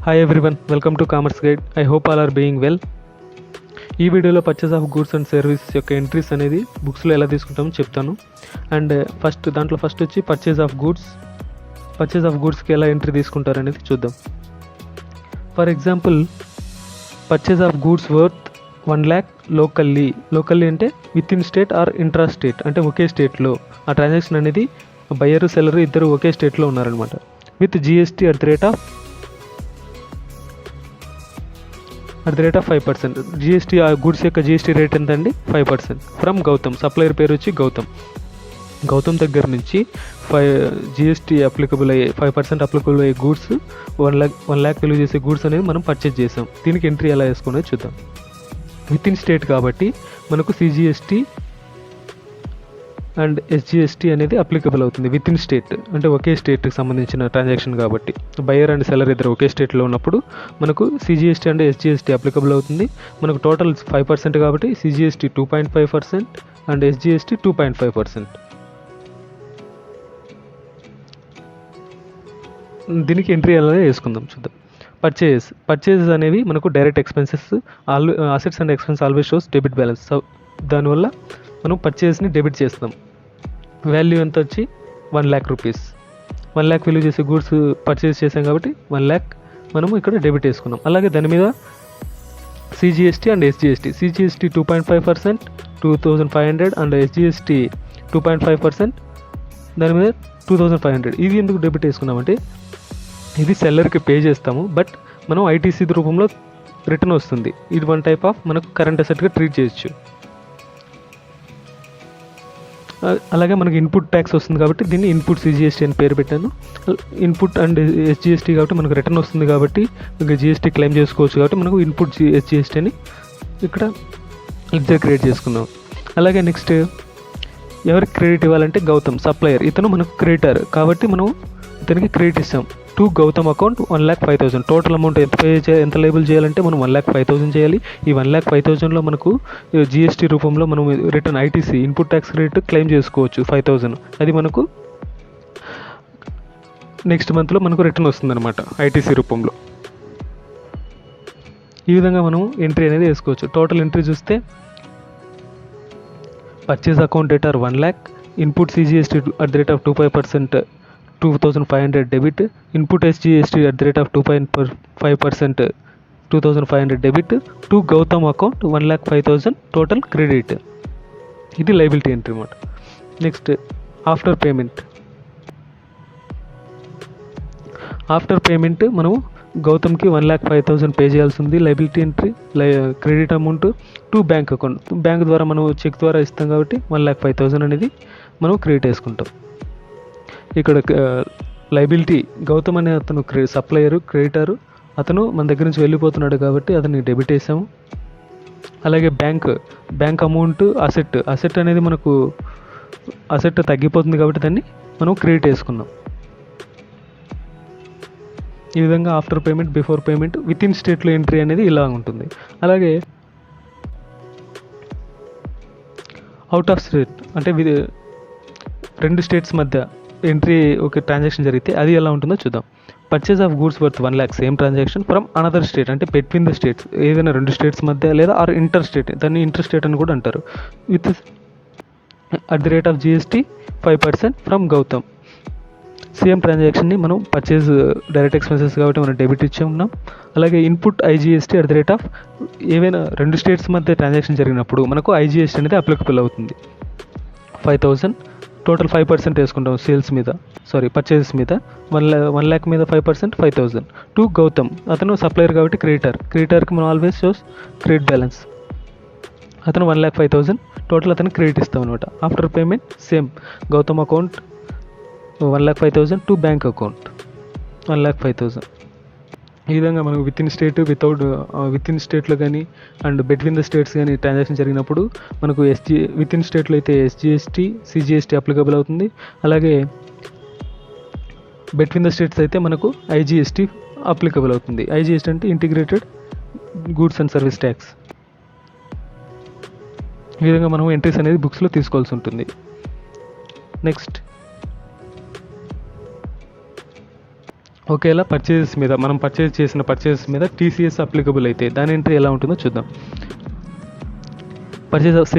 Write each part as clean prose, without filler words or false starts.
Hi everyone, welcome to Commerce Guide. I hope all are being well. ఈ వీడియోలో purchase of goods and service యొక్క entries అనేది బుక్స్లో ఎలా తీసుకుంటామో చెప్తాను. అండ్ దాంట్లో ఫస్ట్ వచ్చి పర్చేస్ ఆఫ్ గూడ్స్కి ఎలా ఎంట్రీ తీసుకుంటారు అనేది చూద్దాం. For example, purchase of goods worth 1 lakh locally అంటే within state or intra state, అంటే ఒకే స్టేట్లో ఆ ట్రాన్సాక్షన్ అనేది బయ్యరు సెల్లరు ఇద్దరు ఒకే స్టేట్లో ఉన్నారనమాట. With GST at the rate of 5%. GST ఆ గూడ్స్ యొక్క జిఎస్టీ రేట్ ఎంత అండి? 5%. ఫ్రమ్ గౌతమ్, సప్లయర్ పేరు వచ్చి గౌతమ్ దగ్గర నుంచి జిఎస్టీ అప్లికబుల్ అయ్యే 5% అప్లికబుల్ అయ్యే గూడ్స్ 1 lakh విలువ చేసే గూడ్స్ అనేది మనం పర్చేజ్ చేసాం. దీనికి ఎంట్రీ ఎలా వేసుకునేది చూద్దాం. విత్ ఇన్ స్టేట్ కాబట్టి మనకు సిజిఎస్టీ అండ్ ఎస్జిఎస్టీ అనేది అప్లికబుల్ అవుతుంది. విత్ ఇన్ స్టేట్ అంటే ఒకే స్టేట్కి సంబంధించిన ట్రాన్సాక్షన్ కాబట్టి బయ్యర్ అండ్ సెల్లర్ ఇద్దరు ఒకే స్టేట్లో ఉన్నప్పుడు మనకు సిజిఎస్టీ అండ్ ఎస్జిఎస్టీ అప్లికబుల్ అవుతుంది. మనకు టోటల్ 5% కాబట్టి సిజిఎస్టీ 2.5% అండ్ ఎస్జిఎస్టీ 2.5%. దీనికి ఎంట్రీ ఎలా వేసుకుందాం చూద్దాం. పర్చేజ్ అనేవి మనకు direct expenses, assets and expense always shows debit balance. దానివల్ల మనం పర్చేజ్ని డెబిట్ చేస్తాం. వాల్యూ ఎంత వచ్చి 1 lakh రూపీస్. 1 lakh విలువ చేసే గూడ్స్ పర్చేజ్ చేసాం కాబట్టి 1 lakh మనము ఇక్కడ డెబిట్ వేసుకున్నాం. అలాగే దాని మీద CGST and SGST. CGST 2.5%, 2500 and SGST 2.5%, దాని మీద 2500. ఇది ఎందుకు డెబిట్ వేసుకున్నామంటే ఇది సెల్లర్కి పే చేస్తాము, బట్ మనం ఐటీసీ రూపంలో రిటర్న్ వస్తుంది. ఇది వన్ టైప్ ఆఫ్ మనకు కరెంట్ అసెట్గా ట్రీట్ చేయొచ్చు. అలాగే మనకి ఇన్పుట్ ట్యాక్స్ వస్తుంది కాబట్టి దీన్ని ఇన్పుట్ సిజిఎస్టీ అని పేరు పెట్టాను. ఇన్పుట్ అండ్ ఎస్జిఎస్టీ కాబట్టి మనకు రిటర్న్ వస్తుంది కాబట్టి ఇంకా జిఎస్టీ క్లెయిమ్ చేసుకోవచ్చు కాబట్టి మనకు ఇన్పుట్ ఎస్జిఎస్టీ అని ఇక్కడ లెడ్జర్ క్రియేట్ చేసుకున్నాం. అలాగే నెక్స్ట్ ఎవరికి క్రెడిట్ ఇవ్వాలంటే గౌతమ్ సప్లయర్, ఇతను మనకు క్రెడిటర్ కాబట్టి మనం ఇతనికి క్రెడిట్ ఇస్తాం. To Gautam account 1,05,000. Total amount ఎంత లేబుల్ చేయాలంటే మనం 1,05,000 చేయాలి. ఈ 1,05,000లో మనకు జిఎస్టీ రూపంలో మనం return ITC input tax credit claim చేసుకోవచ్చు 5,000. అది మనకు నెక్స్ట్ మంత్లో మనకు రిటర్న్ వస్తుందన్నమాట ఐటీసీ రూపంలో. ఈ విధంగా మనం ఎంట్రీ అనేది వేసుకోవచ్చు. టోటల్ ఎంట్రీ చూస్తే purchase account debtor 1 lakh, input CGST at the rate of 2.5%, 2,500 debit, input SGST at the rate of 2.5%, 2,500 debit, to Gautam account 1,05,000 total credit. ఇది లయబిలిటీ ఎంట్రీ అన్నమాట. నెక్స్ట్ ఆఫ్టర్ పేమెంట్ మనము గౌతమ్కి 1,05,000 pay చేయాల్సి ఉంది. Liability entry credit amount to bank account. Bank ద్వారా మనం check ద్వారా ఇస్తాం కాబట్టి 1,05,000 అనేది మనం క్రెడిట్ వేసుకుంటాం. ఇక్కడ లయబిలిటీ గౌతమ్ అనే అతను సప్లయరు, క్రెడిటరు, అతను మన దగ్గర నుంచి వెళ్ళిపోతున్నాడు కాబట్టి అతనికి డెబిట్ వేసాము. అలాగే బ్యాంక్ అమౌంట్ అసెట్ అనేది మనకు అసెట్ తగ్గిపోతుంది కాబట్టి దాన్ని మనం క్రెడిట్ వేసుకున్నాం. ఈ విధంగా after payment, before payment, with in స్టేట్లో ఎంట్రీ అనేది ఇలా ఉంటుంది. అలాగే అవుట్ ఆఫ్ స్టేట్ అంటే రెండు స్టేట్స్ మధ్య ఎంట్రీ ఒక ట్రాన్సాక్షన్ జరిగితే అది ఎలా ఉంటుందో చూద్దాం. Purchase of goods worth 1 lakh same transaction from another state, అంటే బిట్వీన్ ద స్టేట్స్, ఏదైనా రెండు స్టేట్స్ మధ్య లేదా ఆర్ ఇంటర్ స్టేట్, దాన్ని ఇంటర్ స్టేట్ అని కూడా అంటారు. With at the rate of GST 5% from Gautam. Same ట్రాన్సాక్షన్ని మనం పర్చేజ్ డైరెక్ట్ ఎక్స్పెన్సెస్ కాబట్టి మనం డెబిట్ ఇచ్చి ఉన్నాం. అలాగే input IGST at the rate of ఏవైనా రెండు స్టేట్స్ మధ్య ట్రాన్సాక్షన్ జరిగినప్పుడు మనకు ఐజిఎస్టీ అనేది అప్లికబుల్ అవుతుంది. 5,000 టోటల్ 5% వేసుకుంటాం పర్చేజెస్ మీద. 1 lakh మీద 5%, 5,000 టు గౌతమ్. అతను సప్లయర్ కాబట్టి క్రెడిటర్కి మనం ఆల్వేస్ షోస్ క్రెడిట్ బ్యాలెన్స్. అతను 1,05,000 టోటల్ అతనికి క్రెడిట్ ఇస్తాం అనమాట. After payment same Gautam account 1,05,000 to bank account 1,05,000. ఈ విధంగా మనకు విత్ ఇన్ స్టేట్లో కానీ అండ్ బిట్వీన్ ద స్టేట్స్ కానీ ట్రాన్సాక్షన్ జరిగినప్పుడు మనకు విత్ ఇన్ స్టేట్లో అయితే ఎస్జిఎస్టీ, సిజిఎస్టీ అప్లికబుల్ అవుతుంది. అలాగే బిట్వీన్ ద స్టేట్స్ అయితే మనకు ఐజిఎస్టీ అప్లికబుల్ అవుతుంది. ఐజిఎస్టీ అంటే integrated goods and service tax. ఈ విధంగా మనం ఎంట్రీస్ అనేది బుక్స్లో తీసుకోవాల్సి ఉంటుంది. నెక్స్ట్ ఒకవేళ పర్చేజెస్ మీద మనం చేసిన పర్చేజెస్ మీద టీసీఎస్ అప్లికబుల్ అయితే దాని ఎంట్రీ ఎలా ఉంటుందో చూద్దాం. Purchase of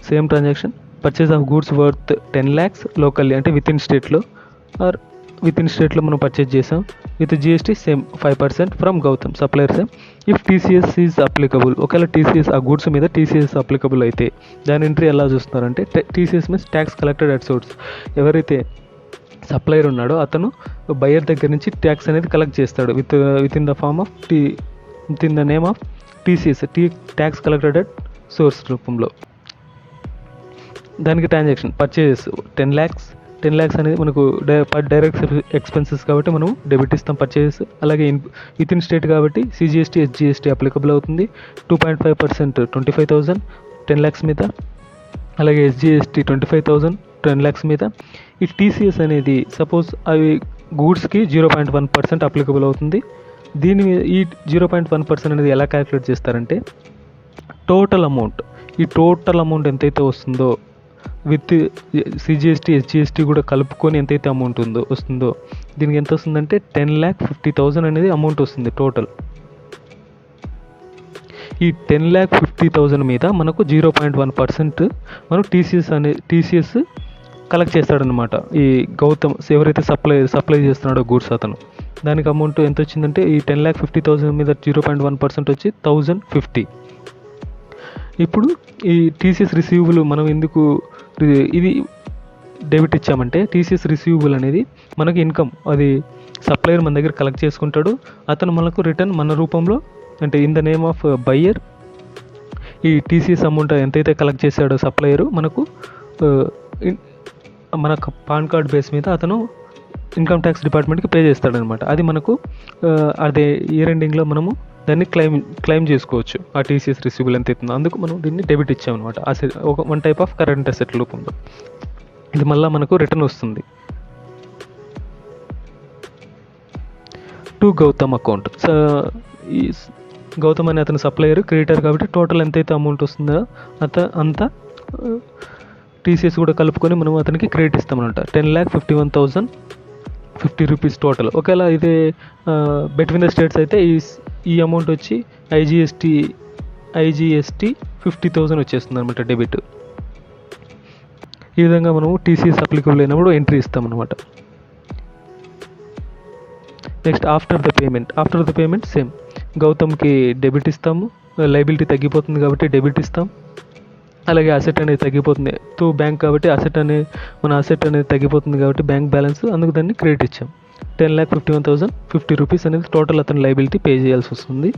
same transaction, purchase of goods worth 10 lakhs locally అంటే విత్ ఇన్ స్టేట్లో ఆర్ విత్ ఇన్ స్టేట్లో మనం పర్చేజ్ చేసాం with GST same 5% from Gautam supplier same. If TCS is applicable, ఒకవేళ టీసీఎస్ ఆ గూడ్స్ మీద టీసీఎస్ అప్లికబుల్ అయితే దాని ఎంట్రీ ఎలా చూస్తున్నారంటే TCS means tax collected at source. ఎవరైతే సప్లయర్ ఉన్నాడో అతను బయర్ దగ్గర నుంచి ట్యాక్స్ అనేది కలెక్ట్ చేస్తాడు within the form of within the name of TCS tax collected at source రూపంలో. దానికి ట్రాన్సాక్షన్ పర్చేజెస్ 10 lakhs అనేది మనకు డైరెక్ట్ ఎక్స్పెన్సెస్ కాబట్టి మనం డెబిట్ ఇస్తాం పర్చేజెస్. అలాగే విత్ ఇన్ స్టేట్ కాబట్టి సిజిఎస్టీ ఎస్జిఎస్టీ అప్లికబుల్ అవుతుంది. 2.5% 25,000 10 lakhs మీద, అలాగే ఎస్జిఎస్టీ 25,000 10 lakhs మీద. ఈ టీసీఎస్ అనేది సపోజ్ అవి గూడ్స్కి 0.1% అప్లికబుల్ అవుతుంది. దీని ఈ 0.1% అనేది ఎలా క్యాలిక్యులేట్ చేస్తారంటే టోటల్ అమౌంట్ ఎంతైతే వస్తుందో విత్ సిజిఎస్టీ ఎస్జిఎస్టీ కూడా కలుపుకొని ఎంతైతే అమౌంట్ వస్తుందో దీనికి ఎంత వస్తుందంటే 10,50,000 అనేది అమౌంట్ వస్తుంది టోటల్. ఈ 10,50,000 మీద మనకు 0.1% మనం టీసీఎస్ కలెక్ట్ చేస్తాడనమాట. ఈ గౌతమ్ ఎవరైతే సప్లై చేస్తున్నాడో గూడ్స్ అతను, దానికి అమౌంట్ ఎంత వచ్చిందంటే ఈ 10,50,000 మీద 0.1% వచ్చి 1,050. ఇప్పుడు ఈ టీసీఎస్ రిసీవబుల్ మనం ఎందుకు ఇది డెబిట్ ఇచ్చామంటే టీసీఎస్ రిసీవబుల్ అనేది మనకి ఇన్కమ్, అది సప్లయర్ మన దగ్గర కలెక్ట్ చేసుకుంటాడు, అతను మనకు రిటర్న్ మన రూపంలో అంటే in the name of buyer ఈ టీసీఎస్ అమౌంట్ ఎంతైతే కలెక్ట్ చేశాడో సప్లయరు మనకు మన పాన్ కార్డ్ బేస్ మీద అతను ఇన్కమ్ ట్యాక్స్ డిపార్ట్మెంట్కి పే చేస్తాడనమాట. అది మనకు అదే ఇయర్ ఎండింగ్లో మనము దాన్ని క్లెయిమ్ చేసుకోవచ్చు ఆ టీసీఎస్ రిసీవబుల్ ఎంత అవుతుందో. అందుకు మనం దీన్ని డెబిట్ ఇచ్చామన్నమాట. ఒక one type of current asset రూపంలో. ఇది మళ్ళీ మనకు రిటర్న్ వస్తుంది టు గౌతమ్ అకౌంట్. ఈ గౌతమ్ అనే అతను సప్లయర్ క్రెడిటర్ కాబట్టి టోటల్ ఎంతైతే అమౌంట్ వస్తుందో అంతా టీసీఎస్ కూడా కలుపుకొని మనం అతనికి క్రెడిట్ ఇస్తామన్నమాట. 10,51,050 rupees total. ఒకవేళ ఇదే బిట్వీన్ ద స్టేట్స్ అయితే ఈ అమౌంట్ వచ్చి ఐజీఎస్టీ 50,000 వచ్చేస్తుంది అనమాట డెబిట్. ఈ విధంగా మనము టీసీఎస్ అప్లికబుల్ అయినప్పుడు ఎంట్రీ ఇస్తామన్నమాట. Next after the payment same గౌతమ్కి డెబిట్ ఇస్తాము. లైబిలిటీ తగ్గిపోతుంది కాబట్టి డెబిట్ ఇస్తాం. అలాగే అసెట్ అనేది తగ్గిపోతుంది టు బ్యాంక్ కాబట్టి అసెట్ అనేది తగ్గిపోతుంది కాబట్టి బ్యాంక్ బ్యాలెన్స్, అందుకు దాన్ని క్రెడిట్ ఇచ్చాం. 10,51,050 రూపీస్ అనేది టోటల్ అతని లైబిలిటీ పే చేయాల్సి వస్తుంది.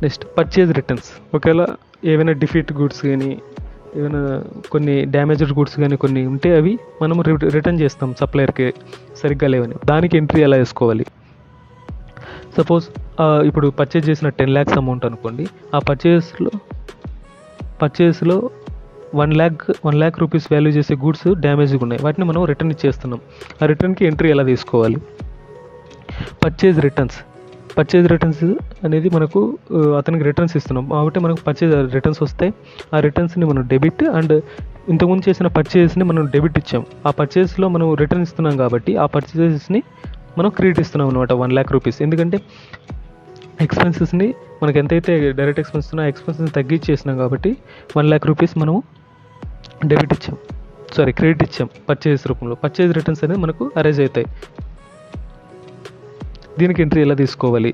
Next purchase returns. ఒకవేళ ఏవైనా డిఫీట్ గూడ్స్ కానీ ఏమైనా కొన్ని డ్యామేజ్డ్ గూడ్స్ కానీ కొన్ని ఉంటే అవి మనం రిటర్న్ చేస్తాం సప్లయర్కి సరిగ్గా లేవని. దానికి ఎంట్రీ ఎలా వేసుకోవాలి? సపోజ్ ఇప్పుడు పర్చేజ్ చేసిన 10 lakhs అమౌంట్ అనుకోండి. ఆ పర్చేస్లో 1 lakh రూపీస్ వాల్యూ చేసే గూడ్స్ డ్యామేజ్గా ఉన్నాయి, వాటిని మనం రిటర్న్ ఇచ్చేస్తున్నాం. ఆ రిటర్న్కి ఎంట్రీ ఎలా తీసుకోవాలి? పర్చేజ్ రిటర్న్స్ అనేది మనకు అతనికి రిటర్న్స్ ఇస్తున్నాం కాబట్టి మనకు పర్చేజ్ రిటర్న్స్ వస్తాయి. ఆ రిటర్న్స్ని మనం డెబిట్ అండ్ ఇంతకుముందు చేసిన పర్చేజ్ని మనం డెబిట్ ఇచ్చాం. ఆ పర్చేజ్లో మనం రిటర్న్ ఇస్తున్నాం కాబట్టి ఆ పర్చేజెస్ని మనం క్రెడిట్ ఇస్తున్నాం అనమాట 1 lakh రూపీస్. ఎందుకంటే ఎక్స్పెన్సెస్ని మనకి ఎంతైతే డైరెక్ట్ ఎక్స్పెన్సెస్ ఉన్నా ఎక్స్పెన్సెస్ని తగ్గించేసినాం కాబట్టి 1 lakh రూపీస్ మనము క్రెడిట్ ఇచ్చాం పర్చేజ్ రూపంలో. పర్చేజ్ రిటర్న్స్ అనేది మనకు అరేంజ్ అవుతాయి. దీనికి ఎంట్రీ ఎలా తీసుకోవాలి?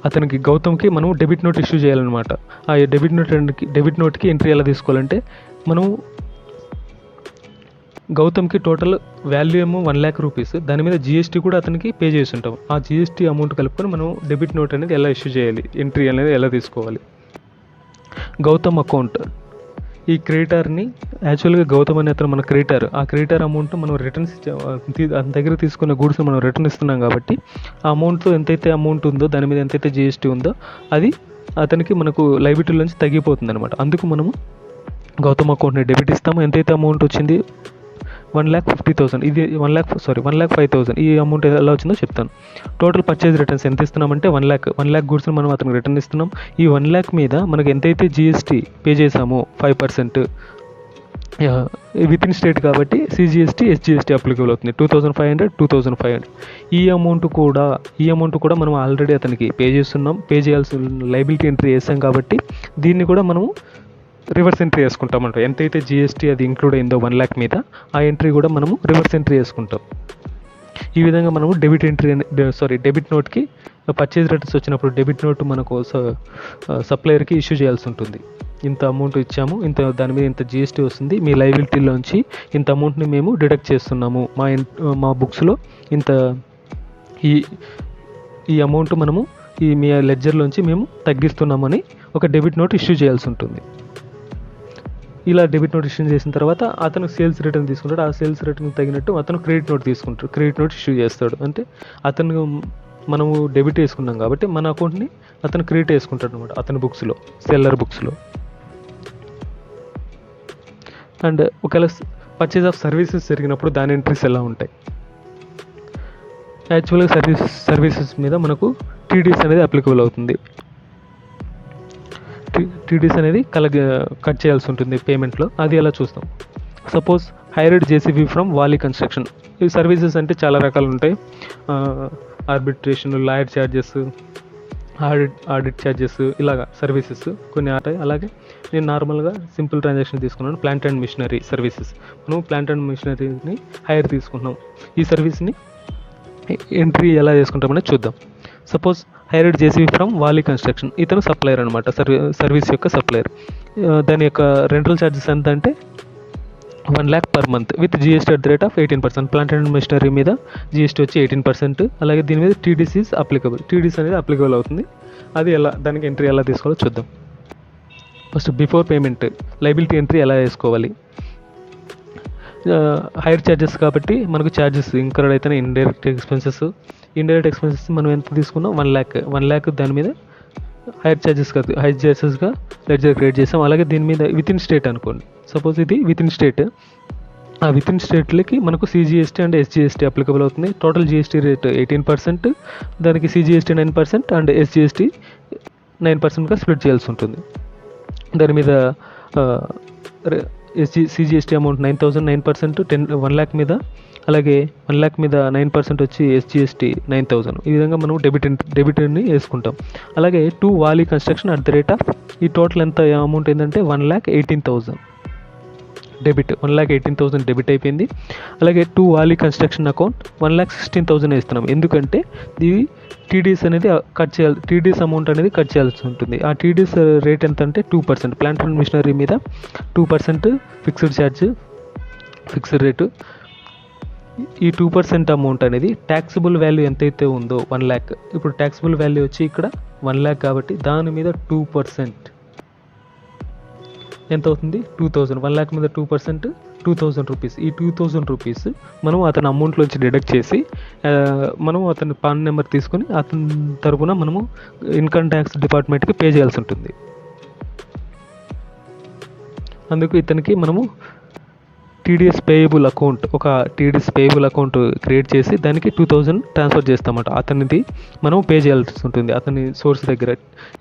అతనికి గౌతమ్కి మనం డెబిట్ నోట్ ఇష్యూ చేయాలన్నమాట. ఆ డెబిట్ నోట్కి ఎంట్రీ ఎలా తీసుకోవాలంటే మనం గౌతమ్కి టోటల్ వాల్యూ ఏమో 1 lakh రూపీస్, దాని మీద జిఎస్టీ కూడా అతనికి పే చేసి ఉంటాం. ఆ జిఎస్టీ అమౌంట్ కలుపుకొని మనం డెబిట్ నోట్ అనేది ఎలా ఇష్యూ చేయాలి, ఎంట్రీ అనేది ఎలా తీసుకోవాలి? గౌతమ్ అకౌంట్. ఈ క్రెడిటర్ని యాక్చువల్గా గౌతమ్ అనే అతను మన క్రెడిటర్, ఆ క్రెడిటర్ అమౌంట్ మనం రిటర్న్స్ అతని దగ్గర తీసుకున్న గూడ్స్ మనం రిటర్న్ ఇస్తున్నాం కాబట్టి ఆ అమౌంట్తో ఎంతైతే అమౌంట్ ఉందో దాని మీద ఎంతైతే జిఎస్టీ ఉందో అది అతనికి మనకు లైబిలిటీ నుంచి తగ్గిపోతుంది అనమాట. అందుకు మనము గౌతమ్ అకౌంట్ని డెబిట్ ఇస్తాము. ఎంతైతే అమౌంట్ వచ్చింది 1,50,000, ఇది 1,05,000. ఈ అమౌంట్ ఎలా వచ్చిందో చెప్తాను. టోటల్ పర్చేజ్ రిటర్న్స్ ఎంత ఇస్తున్నామంటే 1 lakh గూడ్స్ని మనం అతనికి రిటర్న్ ఇస్తున్నాం. ఈ 1 lakh మీద మనకు ఎంతైతే జిఎస్టీ పే చేసామో 5%, విత్ ఇన్ స్టేట్ కాబట్టి సిజిఎస్టీ ఎస్జిఎస్టీ అప్లికబుల్ అవుతుంది. 2500 ఈ అమౌంట్ కూడా మనం ఆల్రెడీ అతనికి పే చేస్తున్నాం. పే చేయాల్సి లైబిలిటీ ఎంట్రీ చేస్తాం కాబట్టి దీన్ని కూడా మనము రివర్స్ ఎంట్రీ చేసుకుంటామంట. ఎంతైతే జిఎస్టీ అది ఇంక్లూడ్ అయిందో 1 lakh మీద ఆ ఎంట్రీ కూడా మనము రివర్స్ ఎంట్రీ చేసుకుంటాం. ఈ విధంగా మనము డెబిట్ నోట్కి పర్చేజ్ రిటర్న్స్ వచ్చినప్పుడు డెబిట్ నోట్ మనకు సప్లయర్కి ఇష్యూ చేయాల్సి ఉంటుంది. ఇంత అమౌంట్ ఇచ్చాము, దాని మీద ఇంత జిఎస్టీ వస్తుంది, మీ లైబిలిటీలోంచి ఇంత అమౌంట్ని మేము డిడక్ట్ చేస్తున్నాము, మా బుక్స్లో ఇంత ఈ అమౌంట్ మనము మీ లెడ్జర్లోంచి మేము తగ్గిస్తున్నామని ఒక డెబిట్ నోట్ ఇష్యూ చేయాల్సి ఉంటుంది. ఇలా డెబిట్ నోట్ ఇష్యూ చేసిన తర్వాత అతను సేల్స్ రిటర్న్ తీసుకుంటాడు. ఆ సేల్స్ రిటర్న్ తగినట్టు అతను క్రెడిట్ నోట్ తీసుకుంటాడు. క్రెడిట్ నోట్ ఇష్యూ చేస్తాడు. అంటే మనము డెబిట్ వేసుకున్నాం కాబట్టి మన అకౌంట్ని అతను క్రెడిట్ వేసుకుంటాడు అనమాట అతని బుక్స్లో, సెల్లర్ బుక్స్లో. అండ్ ఒకవేళ పర్చేజ్ ఆఫ్ సర్వీసెస్ జరిగినప్పుడు దాని ఎంట్రీస్ ఎలా ఉంటాయి? యాక్చువల్గా సర్వీసెస్ మీద మనకు టీడీఎస్ అనేది అప్లికబుల్ అవుతుంది. టీడీఎస్ అనేది కట్ చేయాల్సి ఉంటుంది పేమెంట్లో. అది ఎలా చూస్తాం? సపోజ్ హైర్డ్ జేసీబీ ఫ్రమ్ వాలి కన్స్ట్రక్షన్. ఈ సర్వీసెస్ అంటే చాలా రకాలు ఉంటాయి. Arbitration, lawyer charges, audit charges, ఇలాగా సర్వీసెస్ కొన్ని ఉంటాయి. అలాగే నేను నార్మల్గా సింపుల్ ట్రాన్సాక్షన్ తీసుకున్నాను, ప్లాంట్ అండ్ మిషనరీ సర్వీసెస్. మనం ప్లాంట్ అండ్ మిషనరీని హైర్ తీసుకుంటున్నాం. ఈ సర్వీస్ని ఎంట్రీ ఎలా చేసుకుంటామని చూద్దాం. సపోజ్ హైర్డ్ జేసీబీ ఫ్రమ్ వాలి కన్స్ట్రక్షన్. ఇతను సప్లయర్ అనమాట, సర్వీస్ యొక్క సప్లయర్. దాని యొక్క రెంటల్ ఛార్జెస్ ఎంత అంటే 1 lakh per month with GST at the rate of 18%. Plant and machinery మీద జిఎస్టీ వచ్చి 18%. అలాగే దీని మీద టీడీసీ అప్లికబుల్. టీడీసీ అనేది అప్లికబుల్ అవుతుంది. అది దానికి ఎంట్రీ ఎలా తీసుకోవాలో చూద్దాం. First before payment liability entry ఎలా వేసుకోవాలి? హైర్ ఛార్జెస్ కాబట్టి మనకు ఛార్జెస్ ఇంకర్డ్ అయితేనే ఇండైరెక్ట్ ఎక్స్పెన్సెస్ మనం ఎంత తీసుకున్నాం? 1 lakh దాని మీద హైర్ ఛార్జెస్గా లెడ్జర్ క్రియేట్ చేసాం. అలాగే దీని మీద విత్ ఇన్ స్టేట్ అనుకోండి. సపోజ్ ఇది విత్ ఇన్ స్టేట్. ఆ విత్ ఇన్ స్టేట్లకి మనకు సిజిఎస్టీ అండ్ ఎస్జిఎస్టీ అప్లికబుల్ అవుతుంది. టోటల్ జిఎస్టీ రేట్ 18%, దానికి సిజిఎస్టీ 9% అండ్ ఎస్జిఎస్టీ 9%గా స్ప్లిట్ చేయాల్సి ఉంటుంది. దాని మీద సిజిఎస్టీ అమౌంట్ 9,000, 9% 1 lakh మీద, అలాగే 1 lakh మీద 9% వచ్చి ఎస్జిఎస్టీ 9,000. ఈ విధంగా మనం డెబిట్ని వేసుకుంటాం. అలాగే టు వాలి construction at the rate of, ఈ టోటల్ ఎంత అమౌంట్ ఏంటంటే 1,18,000 డెబిట్. 1,18,000 డెబిట్ అయిపోయింది. అలాగే టు వాలి కన్స్ట్రక్షన్ అకౌంట్ 1,16,000 వేస్తున్నాం. ఎందుకంటే ఇది టీడీఎస్ అనేది టీడీఎస్ అమౌంట్ అనేది కట్ చేయాల్సి ఉంటుంది. ఆ టీడీఎస్ రేట్ ఎంత అంటే 2%. ప్లాంట్ అండ్ మిషనరీ మీద 2% ఫిక్స్డ్ రేటు. ఈ 2% అమౌంట్ అనేది ట్యాక్సిబుల్ వాల్యూ ఎంతైతే ఉందో 1 lakh, ఇప్పుడు ట్యాక్సిబుల్ వాల్యూ వచ్చి ఇక్కడ 1 lakh కాబట్టి దాని మీద 2% ఎంత అవుతుంది? 2,000. 1 lakh మీద 2% 2,000 రూపీస్. ఈ 2,000 రూపీస్ మనం అతని అమౌంట్లోంచి డిడక్ట్ చేసి మనం అతని పాన్ నెంబర్ తీసుకొని అతని తరపున మనము ఇన్కమ్ ట్యాక్స్ డిపార్ట్మెంట్కి పే చేయాల్సి ఉంటుంది. అందుకు ఇతనికి మనము టీడీఎస్ పేయబుల్ అకౌంట్ క్రియేట్ చేసి దానికి 2,000 ట్రాన్స్ఫర్ చేస్తామట. అతనిది మనం పే చేయాల్సి ఉంటుంది అతని సోర్స్ దగ్గర.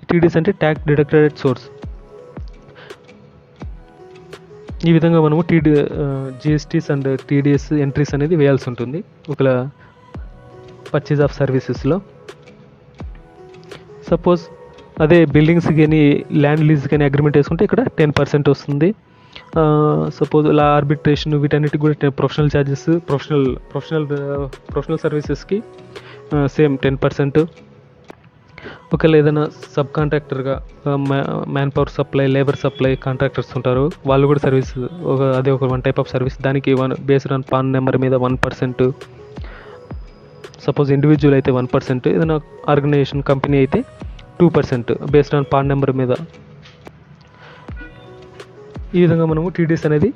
టీడీఎస్ అంటే ట్యాక్స్ డిడక్టెడ్ సోర్స్. ఈ విధంగా మనము జిఎస్టీస్ అండ్ టీడీఎస్ ఎంట్రీస్ అనేది వేయాల్సి ఉంటుంది ఒక పర్చేజ్ ఆఫ్ సర్వీసెస్లో. సపోజ్ అదే బిల్డింగ్స్ కానీ ల్యాండ్ లీజ్ కానీ అగ్రిమెంట్ వేసుకుంటే ఇక్కడ 10% వస్తుంది. సపోజ్ ఇలా ఆర్బిట్రేషన్ వీటన్నిటికి కూడా ప్రొఫెషనల్ ఛార్జెస్, ప్రొఫెషనల్ సర్వీసెస్కి సేమ్ 10%. ఒకవేళ ఏదైనా సబ్ కాంట్రాక్టర్గా man power supply, labour supply contractors ఉంటారు, వాళ్ళు కూడా సర్వీస్ అదే ఒక 1 type ఆఫ్ సర్వీస్. దానికి బేస్డ్ ఆన్ పాన్ నెంబర్ మీద 1%. సపోజ్ ఇండివిజువల్ అయితే 1%, ఏదైనా ఆర్గనైజేషన్ కంపెనీ అయితే 2% బేస్డ్ ఆన్ పాన్ నెంబర్ మీద. ఈ విధంగా మనము టీడీఎస్ అనేది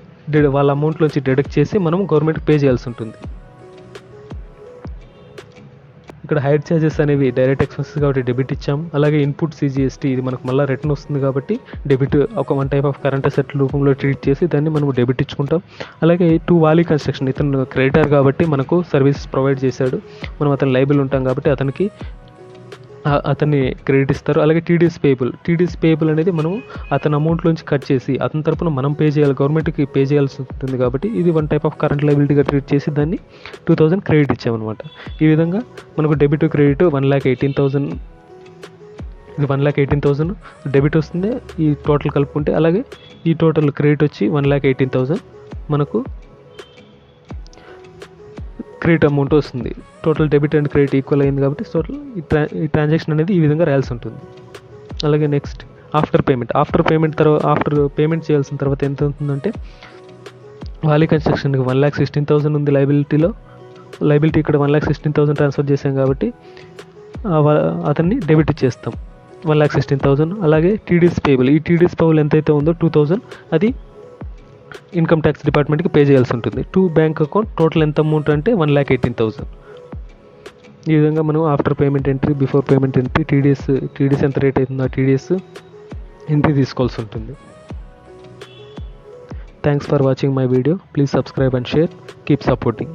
వాళ్ళ అమౌంట్లోంచి డిడక్ట్ చేసి మనము గవర్నమెంట్కి పే చేయాల్సి ఉంటుంది. ఇక్కడ హైర్ ఛార్జెస్ అనేవి డైరెక్ట్ ఎక్స్పెన్సెస్ కాబట్టి డెబిట్ ఇచ్చాము. అలాగే ఇన్పుట్ సిజిఎస్టీ ఇది మనకు మళ్ళీ రిటర్న్ వస్తుంది కాబట్టి డెబిట్ ఒక 1 type ఆఫ్ కరెంట్ అసెట్ రూపంలో ట్రీట్ చేసి దాన్ని మనం డెబిట్ ఇచ్చుకుంటాం. అలాగే టు వాలి కన్స్ట్రక్షన్, ఇతను క్రెడిటర్ కాబట్టి మనకు సర్వీసెస్ ప్రొవైడ్ చేశాడు, మనం అతను లైబుల్ ఉంటాం కాబట్టి అతనికి అతన్ని క్రెడిట్ ఇస్తారు. అలాగే టీడీఎస్ పేయబుల్ అనేది మనము అతని అమౌంట్లోంచి కట్ చేసి అతని తరపున మనం పే చేయాలి, గవర్నమెంట్కి పే చేయాల్సి ఉంటుంది. కాబట్టి ఇది వన్ టైప్ ఆఫ్ కరెంట్ లయబిలిటీగా ట్రీట్ చేసి దాన్ని 2000 క్రెడిట్ ఇచ్చామన్నమాట. ఈ విధంగా మనకు డెబిట్ క్రెడిట్ 1,18,000, ఇది 1,18,000 డెబిట్ వస్తుంది ఈ టోటల్ కలుపుకుంటే. అలాగే ఈ టోటల్ క్రెడిట్ వచ్చి 1,18,000 మనకు క్రెడిట్ అమౌంట్ వస్తుంది. Total debit and credit equal అయింది కాబట్టి టోటల్ ఈ ట్రాన్సాక్షన్ అనేది ఈ విధంగా రాయాల్సి ఉంటుంది. అలాగే నెక్స్ట్ ఆఫ్టర్ పేమెంట్ చేయాల్సిన తర్వాత ఎంత ఉంటుందంటే, వాలీ కన్స్ట్రక్షన్కి 1,16,000 ఉంది లైబిలిటీ ఇక్కడ 1,16,000 ట్రాన్స్ఫర్ చేసాం కాబట్టి అతన్ని డెబిట్ ఇచ్చేస్తాం 1,16,000. అలాగే టీడీఎస్ పేయబుల్, ఈ టీడీఎస్ పేయబుల్ ఎంతైతే ఉందో 2,000 అది ఇన్కమ్ ట్యాక్స్ డిపార్ట్మెంట్కి పే చేయాల్సి ఉంటుంది. టు బ్యాంక్ అకౌంట్ టోటల్ ఎంత అమౌంట్ అంటే 1,18,000. ఈ విధంగా మనం after payment entry, before payment entry, TDS ఎంత రేట్ అవుతుందో ఆ టీడీఎస్ ఎంట్రీ తీసుకోవాల్సి ఉంటుంది. Thanks for watching my video. Please subscribe and share. Keep supporting.